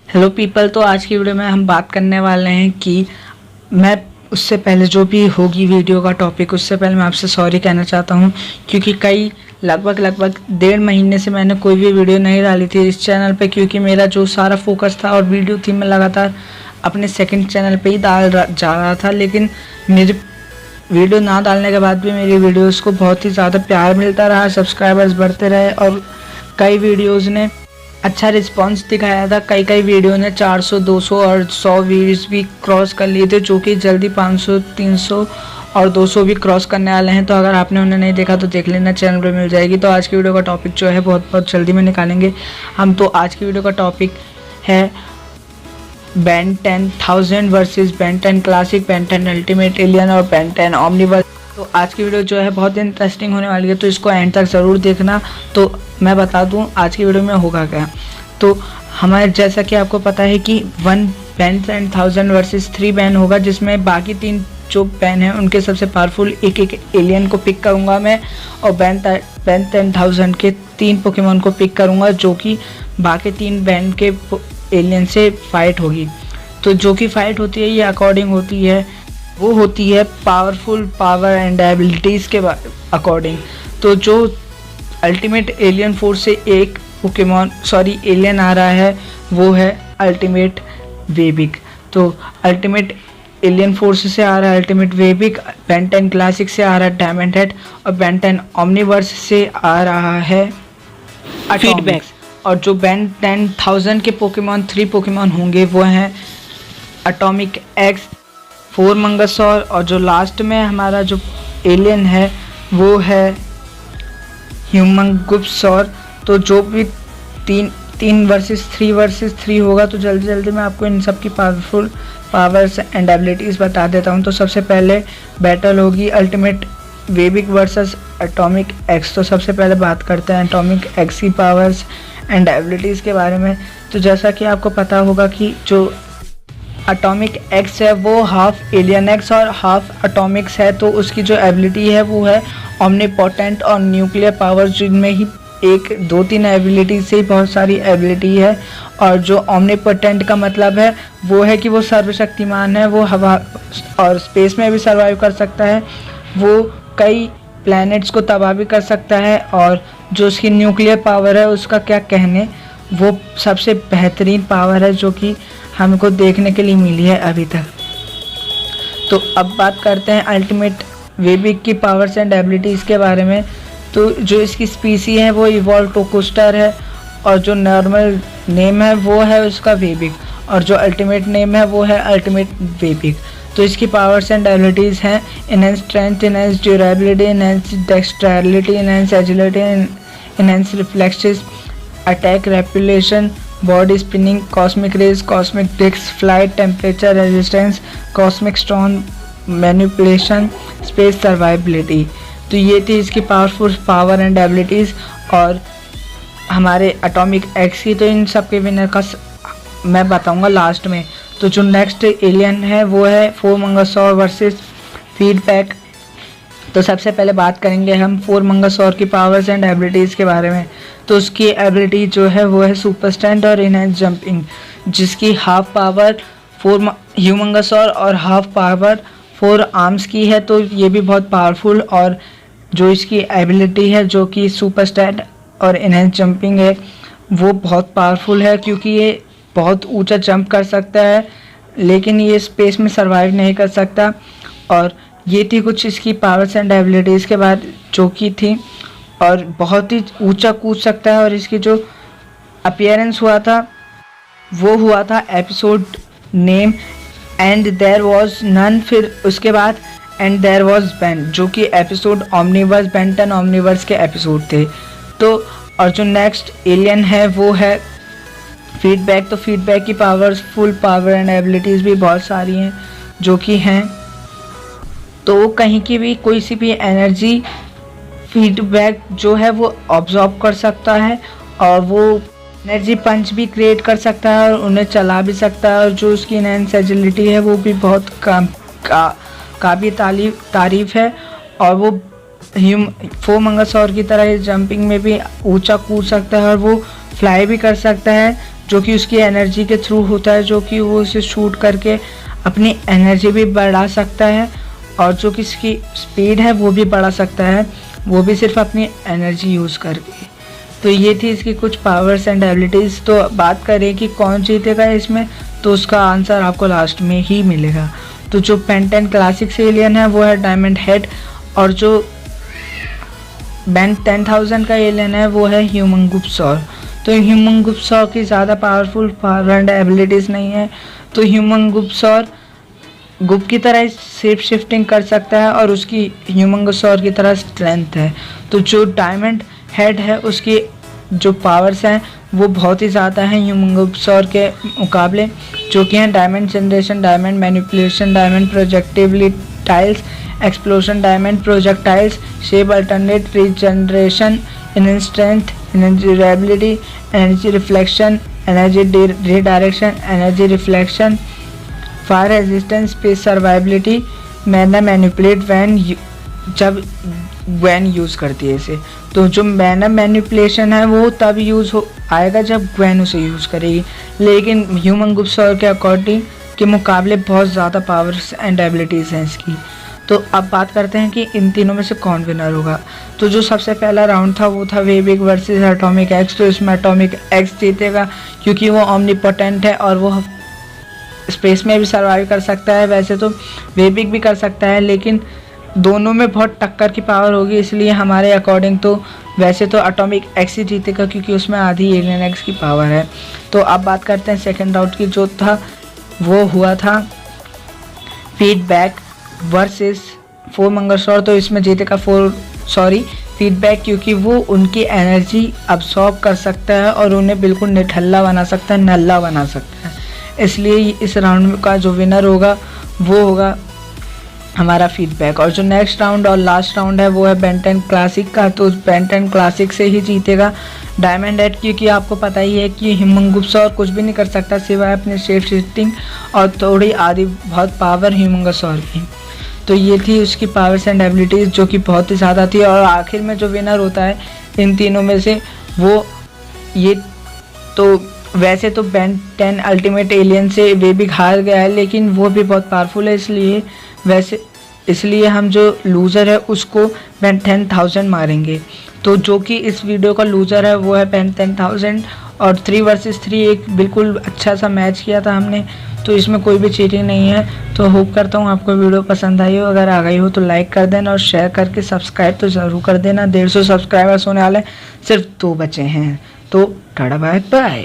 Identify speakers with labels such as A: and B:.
A: Hello people. तो आज की वीडियो में हम बात करने वाले हैं कि मैं उससे पहले जो भी होगी वीडियो का टॉपिक, उससे पहले मैं आपसे सॉरी कहना चाहता हूं, क्योंकि लगभग 1.5 महीने से मैंने कोई भी वीडियो नहीं डाली थी इस चैनल पे, क्योंकि मेरा जो सारा फोकस था और वीडियो थी मैं लगातार अपने सेकंड चैनल पे ही जा रहा था। लेकिन मेरे वीडियो ना डालने के बाद भी मेरी वीडियोज़ को बहुत ही ज़्यादा प्यार मिलता रहा, सब्सक्राइबर्स बढ़ते रहे और कई वीडियोज़ ने अच्छा रिस्पांस दिखाया था। कई वीडियो ने 400, 200 और 100 व्यूज़ भी क्रॉस कर लिए थे, जो कि जल्दी 500, 300 और 200 भी क्रॉस करने वाले हैं। तो अगर आपने उन्हें नहीं देखा तो देख लेना, चैनल पर मिल जाएगी। तो आज की वीडियो का टॉपिक जो है बहुत जल्दी में निकालेंगे हम। तो आज की वीडियो का टॉपिक है Ben 10,000 versus Ben 10 classic, Ben 10 ultimate alien और बेन 10 ओमनीवर्स। तो आज की वीडियो जो है बहुत इंटरेस्टिंग होने वाली है, तो इसको एंड तक ज़रूर देखना। तो मैं बता दूं आज की वीडियो में होगा क्या। तो हमारे जैसा कि आपको पता है कि 1 बेन 10,000 वर्सेस 3 बैन होगा, जिसमें बाकी 3 जो बैन हैं उनके सबसे पावरफुल एक एलियन को पिक करूंगा मैं, और बेन 10,000 के 3 पोकेमॉन को पिक करूंगा, जो कि बाकी 3 बैन के एलियन से फाइट होगी। तो जो कि फाइट होती है ये अकॉर्डिंग होती है, वो होती है पावरफुल पावर एंड एबिलिटीज़ के अकॉर्डिंग। तो जो अल्टीमेट एलियन फोर्स से एक एलियन आ रहा है वो है अल्टीमेट वेबिक। तो अल्टीमेट एलियन फोर्स से आ रहा है अल्टीमेट वेबिक, बेन 10 क्लासिक से आ रहा है डायमंड हेड, और बेन 10 ओमनीवर्स से आ रहा है फीडबैक। और जो बेन 10,000 के पोकेमॉन 3 पोकेमॉन होंगे वो हैं एटॉमिक एक्स, फोरमंगसौर, और जो लास्ट में हमारा जो एलियन है वो है ह्यूमंगुप्सौर। तो जो भी 3 वर्सेस 3 होगा, तो जल्दी मैं आपको इन सब की पावरफुल पावर्स एंड एबिलिटीज़ बता देता हूं। तो सबसे पहले बैटल होगी अल्टीमेट वेबिक वर्सेस एटॉमिक एक्स। तो सबसे पहले बात करते हैं एटॉमिक एक्स की पावर्स एंड एबिलिटीज़ के बारे में। तो जैसा कि आपको पता होगा कि जो एटॉमिक एक्स है वो हाफ एलियन एक्स और हाफ एटॉमिक्स है, तो उसकी जो एबिलिटी है वो है ओमनीपोटेंट और न्यूक्लियर पावर, जिनमें ही 1-2-3 एबिलिटी से ही बहुत सारी एबिलिटी है। और जो ओमनीपोटेंट का मतलब है वो है कि वो सर्वशक्तिमान है, वो हवा और स्पेस में भी सर्वाइव कर सकता है, वो कई प्लैनेट्स को तबाह भी कर सकता है। और जो उसकी न्यूक्लियर पावर है उसका क्या कहने, वो सबसे बेहतरीन पावर है जो कि हमको देखने के लिए मिली है अभी तक। तो अब बात करते हैं अल्टीमेट वेबिक की पावर्स एंड एबिलिटीज़ के बारे में। तो जो इसकी स्पीसी है वो इवॉल्व टोकोस्टर है, और जो नॉर्मल नेम है वो है उसका वेबिक, और जो अल्टीमेट नेम है वो है अल्टीमेट वेबिक। तो इसकी पावर्स एंड एबिलिटीज़ हैं enhance strength, enhance durability, enhance dexterity, enhance agility, enhance reflexes, attack repulsion, body spinning, cosmic rays, cosmic disc, flight, temperature resistance, cosmic stone manipulation, space survivability. तो ये थी इसकी पावरफुल पावर एंड एबिलिटीज़। और हमारे atomic x की तो इन सब के विनर का मैं बताऊंगा लास्ट में। तो जो नेक्स्ट एलियन है वो है फोरमंगसौर वर्सेस फीडबैक। तो सबसे पहले बात करेंगे हम फोरमंगसौर की पावर्स एंड एबिलिटीज़ के बारे में। तो उसकी एबिलिटी जो है वो है सुपर स्टैंड और इनहेंस जंपिंग, जिसकी हाफ पावर ह्यूमंगसौर और हाफ पावर 4 आर्म्स की है। तो ये भी बहुत पावरफुल, और जो इसकी एबिलिटी है जो कि सुपर स्टैंड और इनहेंस जंपिंग है वो बहुत पावरफुल है, क्योंकि ये बहुत ऊंचा जंप कर सकता है लेकिन ये स्पेस में सरवाइव नहीं कर सकता। और ये थी कुछ इसकी पावर्स एंड एबिलिटीज़ के बाद जो की थी, और बहुत ही ऊंचा कूद सकता है। और इसकी जो अपीयरेंस हुआ था वो हुआ था episode name and there was none, फिर उसके बाद एंड देयर वाज बेन, जो कि एपिसोड ओमनीवर्स बेन 10 ओमनीवर्स के एपिसोड थे। तो और जो नेक्स्ट एलियन है वो है फीडबैक। तो फीडबैक की powers full power and abilities भी बहुत सारी हैं जो कि हैं, तो वो कहीं की भी कोई सी भी एनर्जी फीडबैक जो है वो ऑब्जॉर्ब कर सकता है, और वो एनर्जी पंच भी क्रिएट कर सकता है और उन्हें चला भी सकता है। और जो उसकी इनहेंस एजिलिटी है वो भी बहुत काफ़ी तारीफ है, और वो फोरमंगसौर की तरह जंपिंग में भी ऊंचा कूद सकता है और वो फ्लाई भी कर सकता है। जो कि उसकी एनर्जी के थ्रू होता है, जो कि वो उसे शूट करके अपनी एनर्जी भी बढ़ा सकता है और जो कि इसकी स्पीड है वो भी बढ़ा सकता है, वो भी सिर्फ अपनी एनर्जी यूज़ करके। तो ये थी इसकी कुछ पावर्स एंड एबिलिटीज़। तो बात करें कि कौन जीतेगा इसमें, तो उसका आंसर आपको लास्ट में ही मिलेगा। तो जो बेन 10 क्लासिक से एलियन है वो है डायमंड हेड, और जो बेन 10,000 का एलियन है वो है ह्यूमंगुपसॉर। तो ह्यूमंगुपसॉर की ज़्यादा पावरफुल पावर एंड एबिलिटीज़ नहीं है। तो ह्यूमंगुपसॉर गुप की तरह शेप शिफ्टिंग कर सकता है और उसकी ह्यूमंगुपसॉर की तरह स्ट्रेंथ है। तो जो डायमंड हेड है उसकी जो पावर्स हैं वो बहुत ही ज़्यादा हैं ह्यूमंगुपसॉर के मुकाबले, जो कि हैं diamond generation, diamond manipulation, diamond projectiles, explosion, diamond projectiles, shape alternate, regeneration, inner strength, energy durability, energy reflection, energy redirection, energy reflection, fire resistance, space survivability, mana manipulate when जब ग्वेन यूज़ करती है इसे। तो जो मैना manipulation है वो तब यूज़ हो आएगा जब ग्वेन उसे यूज़ करेगी, लेकिन ह्यूमंगुपसॉर के अकॉर्डिंग के मुकाबले बहुत ज़्यादा पावर्स एंड एबिलिटीज़ हैं इसकी। तो अब बात करते हैं कि इन तीनों में से कौन विनर होगा। तो जो सबसे पहला राउंड था वो था वेबिक वर्सेस एटॉमिक एक्स। तो इसमें एटॉमिक एक्स जीतेगा क्योंकि वो ओमनीपोटेंट है और वो स्पेस में भी सर्वाइव कर सकता है। वैसे तो वेबिक भी कर सकता है, लेकिन दोनों में बहुत टक्कर की पावर होगी, इसलिए हमारे अकॉर्डिंग तो वैसे तो एटॉमिक एक्स ही जीतेगा क्योंकि उसमें आधी एलियन एक्स की पावर है। तो अब बात करते हैं सेकंड राउंड की, जो था वो हुआ था फीडबैक वर्सेस ह्यूमंगुपसॉर। तो इसमें जीतेगा फीडबैक, क्योंकि वो उनकी एनर्जी अब्सॉर्ब कर सकता है और उन्हें बिल्कुल निठल्ला बना सकता है, नल्ला बना सकता है। इसलिए इस राउंड का जो विनर होगा वो होगा हमारा फीडबैक। और जो नेक्स्ट राउंड और लास्ट राउंड है वो है बेन 10 क्लासिक का। तो बेन 10 क्लासिक से ही जीतेगा डायमंड हेड, क्योंकि आपको पता ही है कि ह्यूमंगुपसॉर कुछ भी नहीं कर सकता सिवाय अपने शेप शिफ्टिंग और थोड़ी आधी बहुत पावर ह्यूमंगुपसॉर की। तो ये थी उसकी पावर्स एंड एबिलिटीज़ जो कि बहुत ही ज़्यादा थी। और आखिर में जो विनर होता है इन तीनों में से वो ये, तो वैसे तो बेन 10 अल्टीमेट एलियन से वे भी हार गया है, लेकिन वो भी बहुत पावरफुल है, इसलिए हम जो लूज़र है उसको बेन 10,000 मारेंगे। तो जो कि इस वीडियो का लूज़र है वो है बेन 10,000। और 3 वर्सेस 3 एक बिल्कुल अच्छा सा मैच किया था हमने, तो इसमें कोई भी चीटिंग नहीं है। तो होप करता हूँ आपको वीडियो पसंद आई हो। अगर आ गई हो तो लाइक कर देना और शेयर करके सब्सक्राइब तो ज़रूर कर देना। 150 सब्सक्राइबर्स होने वाले, सिर्फ 2 बचे हैं। तो टाटा बाय बाय।